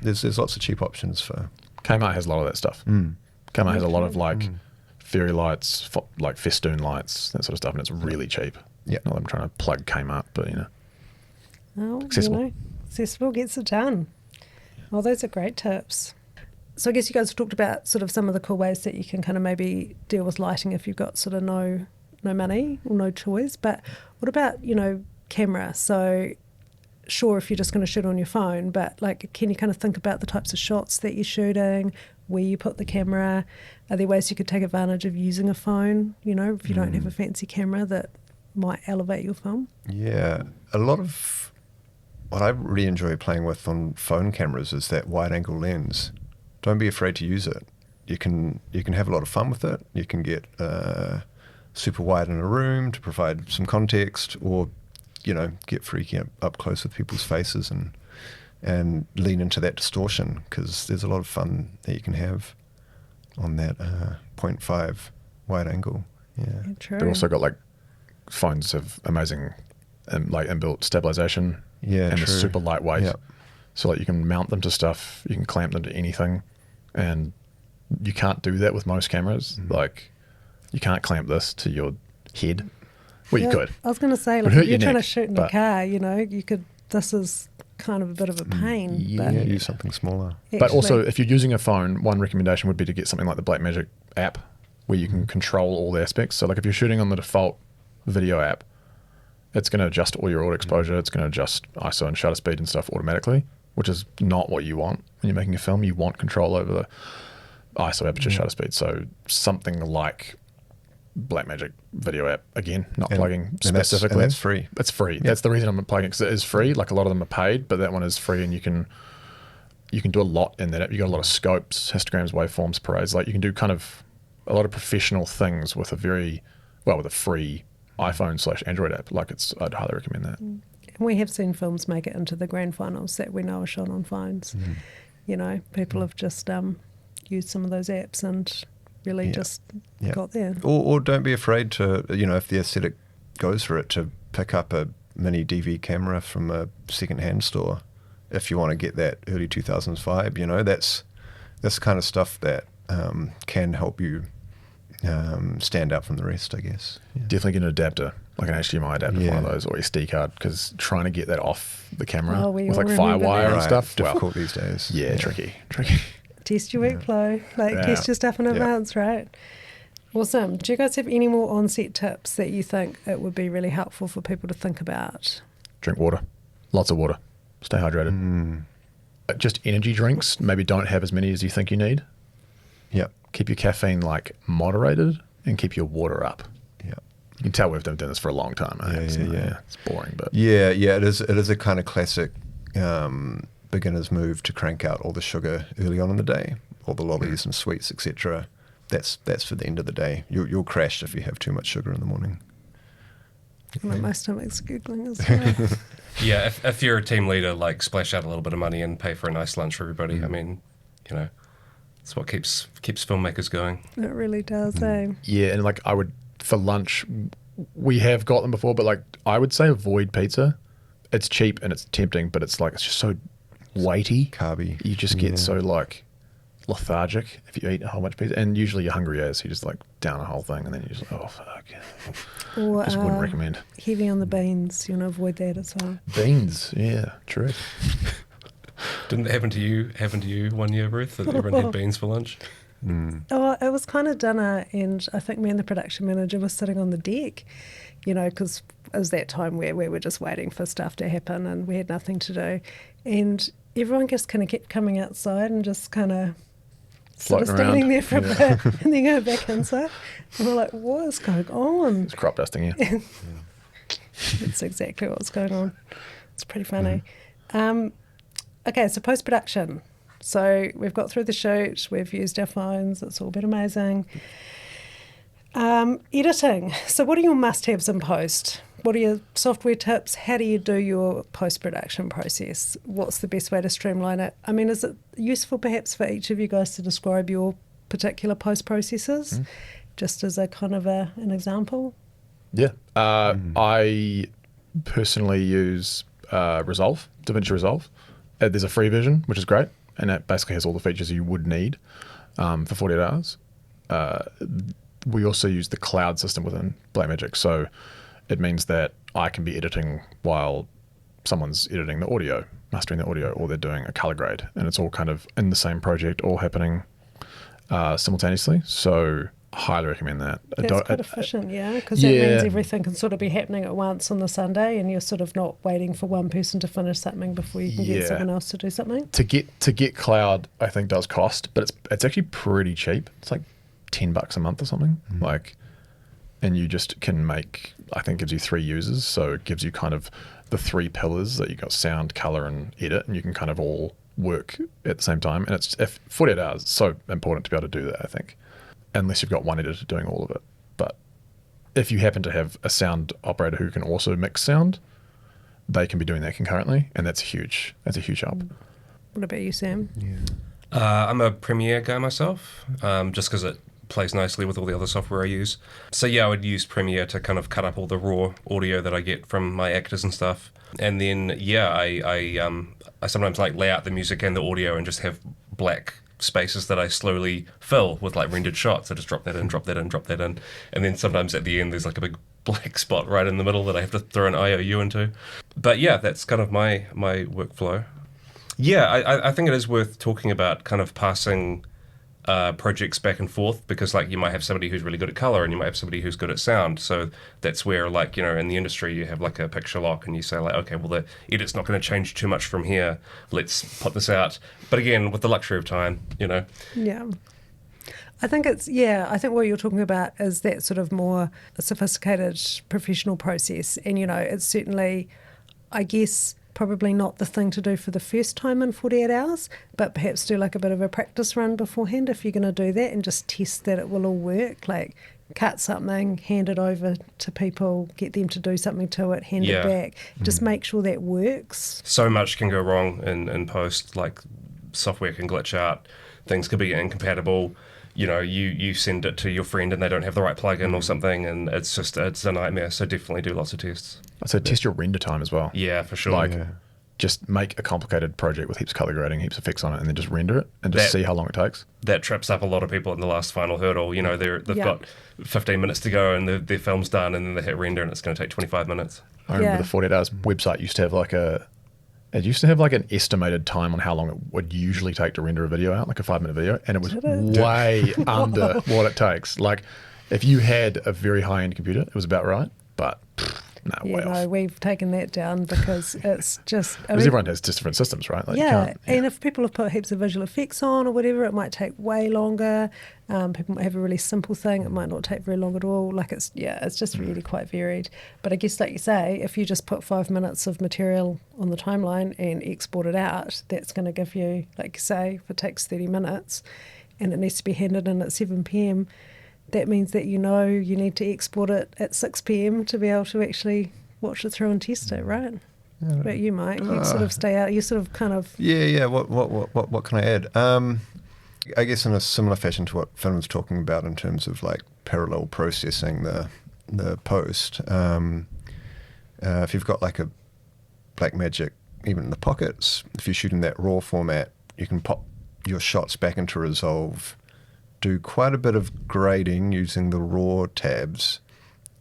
There's lots of cheap options for. Kmart has a lot of that stuff. Kmart has a lot of fairy lights, festoon lights, that sort of stuff, and it's really cheap. Yeah, not that I'm trying to plug Kmart, but accessible. Accessible gets it done. Well, those are great tips. So I guess you guys have talked about sort of some of the cool ways that you can kind of maybe deal with lighting if you've got sort of no money or no toys. But what about, camera? So sure, if you're just going to shoot on your phone, but can you kind of think about the types of shots that you're shooting, where you put the camera? Are there ways you could take advantage of using a phone, if you don't have a fancy camera that might elevate your film? Yeah, a lot of what I really enjoy playing with on phone cameras is that wide angle lens. Don't be afraid to use it. You can have a lot of fun with it. You can get super wide in a room to provide some context, or get freaky up close with people's faces and lean into that distortion, because there's a lot of fun that you can have on that 0.5 wide angle. Yeah, true. They've also got phones have amazing inbuilt stabilization. Yeah, and true. they're super lightweight. Yep. So you can mount them to stuff, you can clamp them to anything, and you can't do that with most cameras. You can't clamp this to your head. Well, you could. I was going to say, It'd if hurt you're your trying to neck, shoot in a car, you could. This is kind of a bit of a pain. Yeah, use something smaller. But also, if you're using a phone, one recommendation would be to get something like the Blackmagic app, where you can control all the aspects. So, like if you're shooting on the default video app, it's going to adjust all your auto exposure. It's going to adjust ISO and shutter speed and stuff automatically, which is not what you want when you're making a film. You want control over the ISO, aperture, shutter speed. So something like Blackmagic video app, again, not plugging specifically. That's free. It's free. Yeah. That's the reason I'm plugging, because it is free. Like a lot of them are paid, but that one is free, and you can do a lot in that app. You got a lot of scopes, histograms, waveforms, parades. Like you can do kind of a lot of professional things with a free iPhone / Android app. Like I'd highly recommend that. We have seen films make it into the grand finals that we know are shot on phones. You know, people have just used some of those apps and really just got there. Or don't be afraid to, if the aesthetic goes for it, to pick up a mini DV camera from a second-hand store if you want to get that early 2000s vibe. That's the kind of stuff that can help you stand out from the rest, I guess. Definitely get an adapter, like an HDMI adapter, one of those, or SD card, because trying to get that off the camera with like Firewire and stuff, difficult these days. Yeah, tricky. Test your workflow, test your stuff in advance, right? Awesome. Do you guys have any more on-set tips that you think it would be really helpful for people to think about? Drink water, lots of water, stay hydrated. Just energy drinks, maybe don't have as many as you think you need. Yep. Keep your caffeine moderated, and keep your water up. Yeah, you can tell we've done this for a long time. It's boring, but it is a kind of classic beginner's move to crank out all the sugar early on in the day, all the lollies and sweets, etc. That's for the end of the day. You'll crash if you have too much sugar in the morning. My stomach's giggling as well. Yeah, if you're a team leader, splash out a little bit of money and pay for a nice lunch for everybody. I mean, it's what keeps filmmakers going. It really does, eh? Yeah, and I would, for lunch, we have got them before, but I would say avoid pizza. It's cheap and it's tempting, but it's just so weighty, carby. You just get so lethargic if you eat a whole bunch of pizza, and usually you're hungry as you just down a whole thing, and then you're just oh fuck. Or just wouldn't recommend. Heavy on the beans, you want to avoid that as well. Beans, yeah, true. Didn't it happen to you 1 year, Ruth, that everyone had beans for lunch? Oh, it was kind of dinner, and I think me and the production manager were sitting on the deck, because it was that time where we were just waiting for stuff to happen and we had nothing to do, and everyone just kind of kept coming outside and just kind of sort of standing there for a bit and then go back inside, and we're like, what is going on? It's crop dusting, yeah. That's exactly what's going on. It's pretty funny. Okay, so post-production. So we've got through the shoot, we've used our phones, it's all been amazing. Editing. So what are your must-haves in post? What are your software tips? How do you do your post-production process? What's the best way to streamline it? I mean, is it useful perhaps for each of you guys to describe your particular post processes, just as a kind of an example? Yeah. I personally use Resolve, DaVinci Resolve. There's a free version, which is great, and that basically has all the features you would need for 48 hours. We also use the cloud system within Blackmagic, so it means that I can be editing while someone's editing the audio, mastering the audio, or they're doing a color grade, and it's all kind of in the same project, all happening simultaneously. So highly recommend that. That's quite efficient, because that means everything can sort of be happening at once on the Sunday, and you're sort of not waiting for one person to finish something before you can get someone else to do something. To get cloud, I think does cost, but it's actually pretty cheap. It's like $10 a month or something. And you just can make, I think, gives you 3 users, so it gives you kind of the 3 pillars that you got: sound, color, and edit, and you can kind of all work at the same time. And it's 48 hours. It's so important to be able to do that, I think. Unless you've got one editor doing all of it. But if you happen to have a sound operator who can also mix sound, they can be doing that concurrently, and that's a huge help. What about you, Sam? I'm a Premiere guy myself, just because it plays nicely with all the other software I use. So I would use Premiere to kind of cut up all the raw audio that I get from my actors and stuff. And then I sometimes lay out the music and the audio and just have black spaces that I slowly fill with rendered shots. I just drop that in, drop that in, drop that in. And then sometimes at the end there's a big black spot right in the middle that I have to throw an IOU into. But yeah, that's kind of my workflow. Yeah, I think it is worth talking about kind of passing projects back and forth, because like you might have somebody who's really good at color and you might have somebody who's good at sound. So that's where, like, you know, in the industry you have like a picture lock and you say like, okay, well the edit's not going to change too much from here, let's put this out. But again, with the luxury of time, you know. Yeah. I think what you're talking about is that sort of more sophisticated professional process. And, you know, it's certainly, I guess, probably not the thing to do for the first time in 48 hours, but perhaps do like a bit of a practice run beforehand if you're going to do that, and just test that it will all work. Like cut something, hand it over to people, get them to do something to it, hand it back. Just make sure that works. So much can go wrong in post, like software can glitch out, things could be incompatible. You know, you send it to your friend and they don't have the right plugin or something, and it's a nightmare. So definitely do lots of tests. So test your render time as well. Yeah, for sure. Like, just make a complicated project with heaps of color grading, heaps of effects on it, and then just render it and just see how long it takes. That trips up a lot of people in the last final hurdle. You know, they've got 15 minutes to go and their film's done, and then they hit render and it's going to take 25 minutes. I remember the 48 Hours website used to have like an estimated time on how long it would usually take to render a video out, like a 5-minute video, and it was way under what it takes. Like, if you had a very high-end computer, it was about right, but way off. We've taken that down because it's just... Because everyone has just different systems, right? Like and if people have put heaps of visual effects on or whatever, it might take way longer. People might have a really simple thing, it might not take very long at all. Like it's just really quite varied. But I guess, like you say, if you just put 5 minutes of material on the timeline and export it out, that's going to give you, like you say, if it takes 30 minutes and it needs to be handed in at 7 p.m, that means that you know you need to export it at 6 p.m. to be able to actually watch it through and test it, right? But you might, you sort of stay out, you sort of kind of... Yeah, what can I add? I guess in a similar fashion to what Finn was talking about in terms of like parallel processing the post, if you've got like a Blackmagic even in the pockets, if you're shooting that raw format, you can pop your shots back into Resolve, do quite a bit of grading using the raw tabs,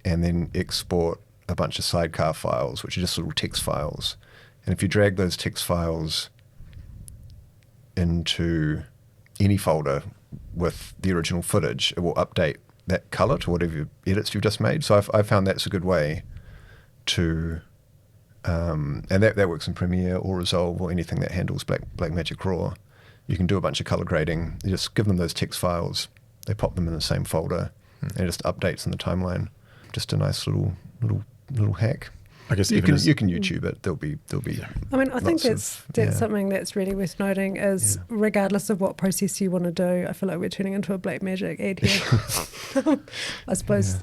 and then export a bunch of sidecar files, which are just little text files. And if you drag those text files into any folder with the original footage, it will update that color to whatever edits you've just made. So I found that's a good way to, and that works in Premiere or Resolve or anything that handles Blackmagic Raw. You can do a bunch of color grading. You just give them those text files. They pop them in the same folder, and it just updates in the timeline. Just a nice little hack. I guess you can YouTube it. There'll be. I mean, I think that's something that's really worth noting is regardless of what process you want to do. I feel like we're turning into a Blackmagic ad here. I suppose,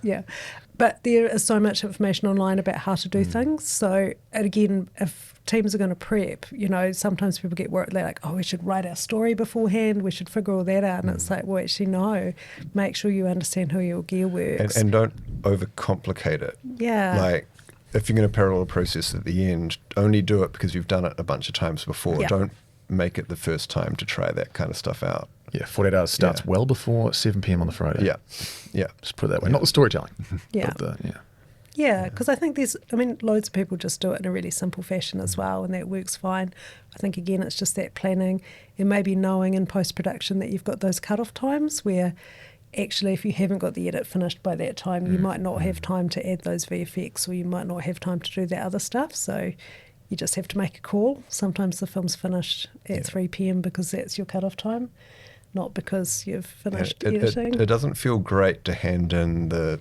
But there is so much information online about how to do things. So again, if teams are going to prep, you know, sometimes people get worried. They're like, oh, we should write our story beforehand. We should figure all that out. And it's like, well, actually, no. Make sure you understand how your gear works. And don't overcomplicate it. Yeah. Like, if you're going to parallel process at the end, only do it because you've done it a bunch of times before. Yeah. Don't make it the first time to try that kind of stuff out. Yeah, 48 Hours starts well before 7 p.m. on the Friday. Yeah. Just put it that way. Not the storytelling. Yeah. But because I think loads of people just do it in a really simple fashion as well, and that works fine. I think, again, it's just that planning and maybe knowing in post-production that you've got those cut-off times where actually if you haven't got the edit finished by that time, you might not have time to add those VFX, or you might not have time to do that other stuff. So you just have to make a call. Sometimes the film's finished at 3 p.m. because that's your cut-off time, not because you've finished editing. It doesn't feel great to hand in the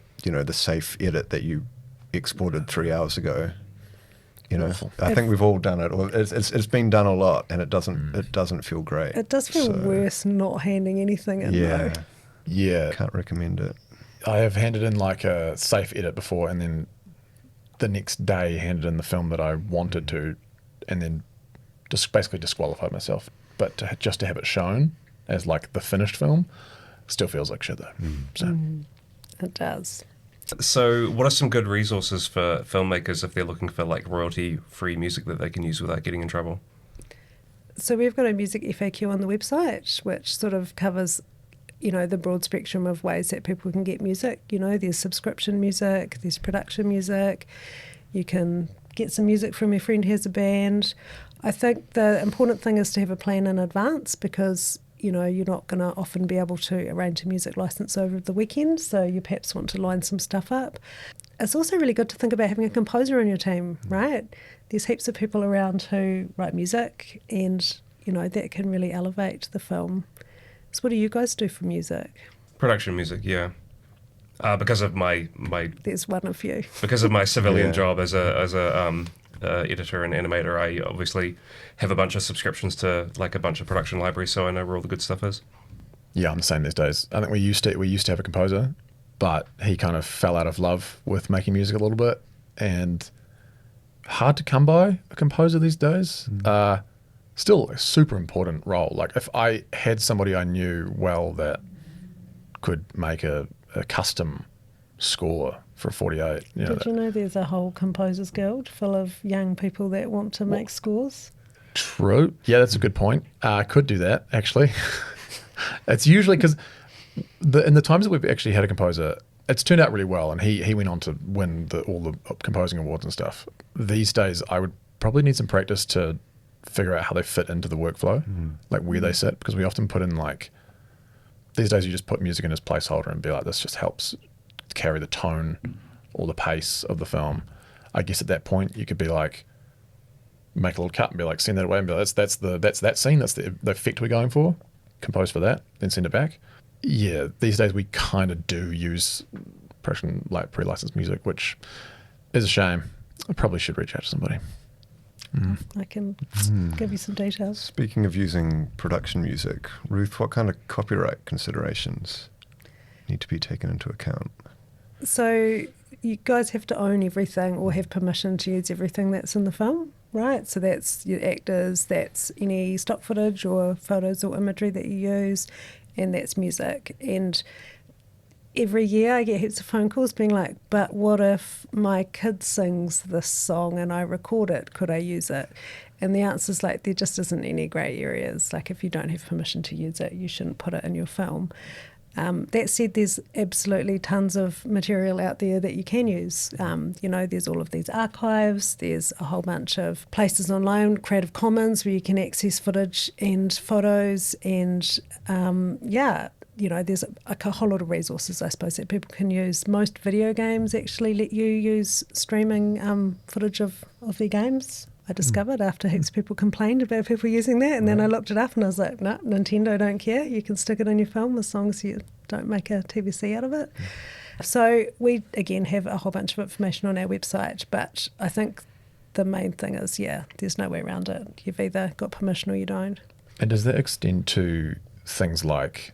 safe edit that you exported 3 hours ago. You know, I think we've all done it, or it's been done a lot, and it doesn't feel great. It does feel worse not handing anything in. Yeah. Can't recommend it. I have handed in like a safe edit before, and then the next day handed in the film that I wanted to, and then just basically disqualified myself. But just to have it shown as like the finished film still feels like shit though. It does. So what are some good resources for filmmakers if they're looking for like royalty-free music that they can use without getting in trouble? So we've got a music FAQ on the website, which sort of covers the broad spectrum of ways that people can get music. There's subscription music, there's production music. You can get some music from your friend who has a band. I think the important thing is to have a plan in advance, because you're not going to often be able to arrange a music license over the weekend, so you perhaps want to line some stuff up. It's also really good to think about having a composer in your team, right? There's heaps of people around who write music, and that can really elevate the film. So what do you guys do for music? Production music, yeah. Because of my There's one of you. because of my civilian job as a editor and animator, I obviously have a bunch of subscriptions to like a bunch of production libraries, so I know where all the good stuff is. Yeah, I'm the same these days. I think we used to have a composer, but he kind of fell out of love with making music a little bit, and hard to come by a composer these days. Still a super important role. Like if I had somebody I knew well that could make a custom score for 48. Did you know there's a whole composers guild full of young people that want to make scores? True. Yeah, that's a good point. Could do that, actually. It's usually because in the times that we've actually had a composer, it's turned out really well, and he went on to win all the composing awards and stuff. These days, I would probably need some practice to figure out how they fit into the workflow, like where they sit, because we often put in these days you just put music in as placeholder and be like, this just helps carry the tone or the pace of the film. I guess at that point you could be like, make a little cut and be like, send that away and be like, that's that scene, that's the effect we're going for, compose for that, then send it back. Yeah, these days we kind of do use pre-licensed music, which is a shame. I probably should reach out to somebody. I can give you some details. Speaking of using production music, Ruth, what kind of copyright considerations need to be taken into account? So you guys have to own everything or have permission to use everything that's in the film, right? So that's your actors, that's any stock footage or photos or imagery that you use, and that's music. And every year I get heaps of phone calls being like, but what if my kid sings this song and I record it? Could I use it? And the answer is like, there just isn't any grey areas. Like if you don't have permission to use it, you shouldn't put it in your film. That said, there's absolutely tons of material out there that you can use. There's all of these archives, there's a whole bunch of places online, Creative Commons, where you can access footage and photos, and there's a whole lot of resources, I suppose, that people can use. Most video games actually let you use streaming footage of their games. I discovered after heaps of people complained about people using that, and then I looked it up and I was like, no, Nintendo don't care. You can stick it in your film as long as you don't make a TVC out of it. So we, again, have a whole bunch of information on our website, but I think the main thing is, there's no way around it. You've either got permission or you don't. And does that extend to things like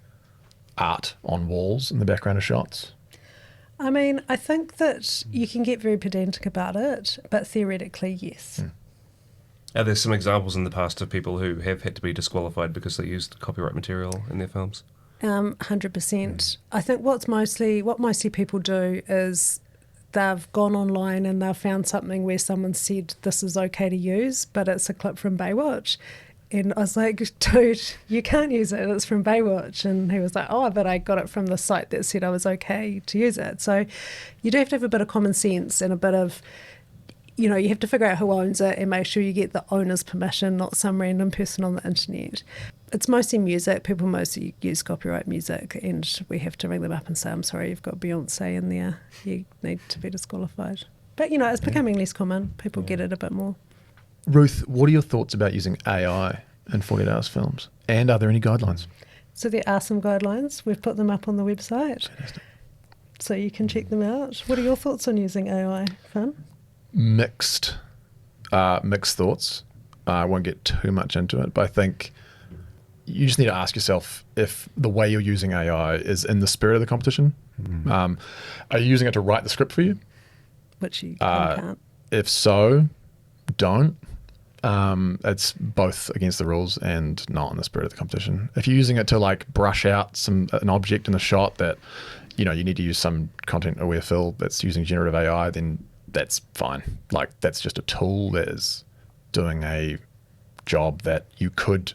art on walls in the background of shots? I mean, I think that you can get very pedantic about it, but theoretically, yes. Are there some examples in the past of people who have had to be disqualified because they used copyright material in their films? 100%. I think what mostly people do is they've gone online and they've found something where someone said this is okay to use, but it's a clip from Baywatch. And I was like, dude, you can't use it. It's from Baywatch. And he was like, oh, but I got it from the site that said I was okay to use it. So you do have to have a bit of common sense and a bit of, you have to figure out who owns it and make sure you get the owner's permission, not some random person on the internet. It's mostly music. People mostly use copyright music, and we have to ring them up and say, I'm sorry, you've got Beyonce in there. You need to be disqualified. But, it's becoming less common. People get it a bit more. Ruth, what are your thoughts about using AI in 48 Hours films? And are there any guidelines? So there are some guidelines. We've put them up on the website. Fantastic. So you can check them out. What are your thoughts on using AI? Fun? Mixed thoughts. I won't get too much into it, but I think you just need to ask yourself if the way you're using AI is in the spirit of the competition. Are you using it to write the script for you? Which you can't. If so, don't. It's both against the rules and not in the spirit of the competition. If you're using it to brush out an object in the shot that you need to use some content aware fill that's using generative AI, then that's fine. That's just a tool that is doing a job that you could.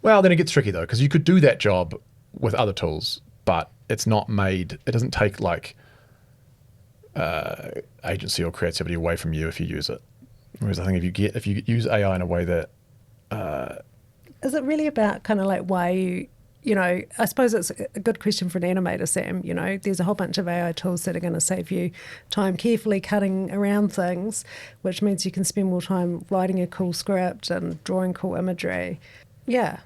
Well, then it gets tricky though, because you could do that job with other tools, but it's not made. It doesn't take like agency or creativity away from you if you use it. Whereas I think if you use AI in a way that is it really about kind of like why you know, I suppose it's a good question for an animator, Sam. You know, there's a whole bunch of AI tools that are going to save you time carefully cutting around things, which means you can spend more time writing a cool script and drawing cool imagery. Yeah.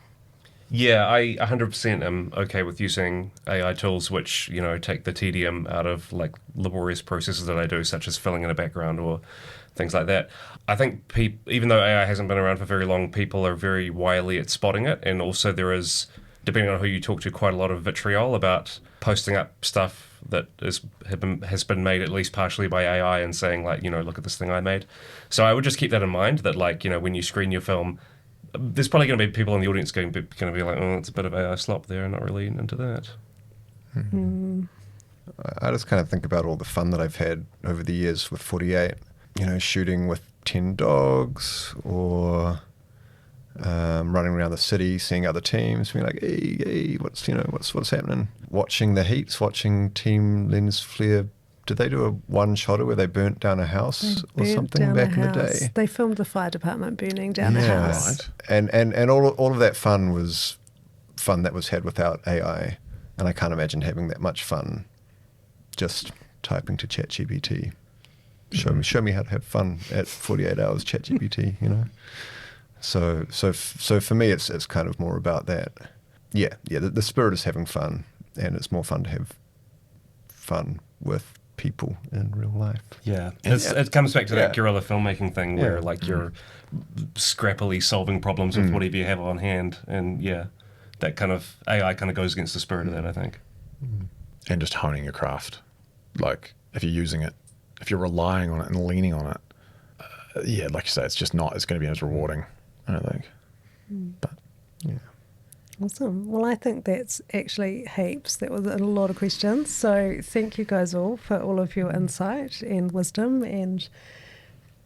Yeah, I 100% am okay with using AI tools which, you know, take the tedium out of like laborious processes that I do, such as filling in a background or things like that. I think even though AI hasn't been around for very long, people are very wily at spotting it, and also there is, depending on who you talk to, quite a lot of vitriol about posting up stuff that has been made at least partially by AI and saying like, you know, look at this thing I made. So I would just keep that in mind, that like, you know, when you screen your film, there's probably going to be people in the audience going to be like, oh, it's a bit of AI slop there, not really into that. I just kind of think about all the fun that I've had over the years with 48, you know, shooting with 10 dogs or running around the city, seeing other teams, being like, hey, what's happening? Watching the heats, watching Team Lens Flare. Did they do a one-shotter where they burnt down a house or something back in the day? They filmed the fire department burning down a house. Right. And all of that fun was fun that was had without AI. And I can't imagine having that much fun just typing to ChatGPT. Show me how to have fun at 48 Hours ChatGPT, you know? So for me, it's kind of more about that. Yeah. The spirit is having fun, and it's more fun to have fun with people in real life. Yeah, it comes back to that guerrilla filmmaking thing where like you're scrappily solving problems with whatever you have on hand, and that kind of AI kind of goes against the spirit of that, I think. And just honing your craft, like if you're using it, if you're relying on it and leaning on it, like you say, it's going to be as rewarding, I don't think. But yeah. Awesome. Well, I think that's actually heaps. That was a lot of questions. So thank you guys all for all of your insight and wisdom, and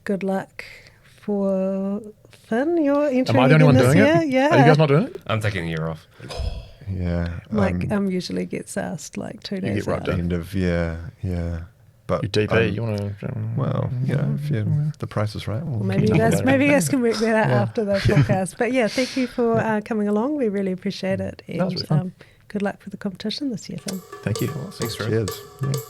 good luck for Finn. You're entering. Am I the only one doing year? it? Yeah. Are you guys not doing it? I'm taking a year off. Yeah. Mike usually gets asked like 2 days get right out. down. End of, yeah. But You DP, you want to... Well, you know, if the price is right. We'll Maybe you guys can work that out after the podcast. But yeah, thank you for coming along. We really appreciate it. And That was really fun. Good luck for the competition this year, Finn. Thank you. Thanks, Ruth. Cheers. Yeah.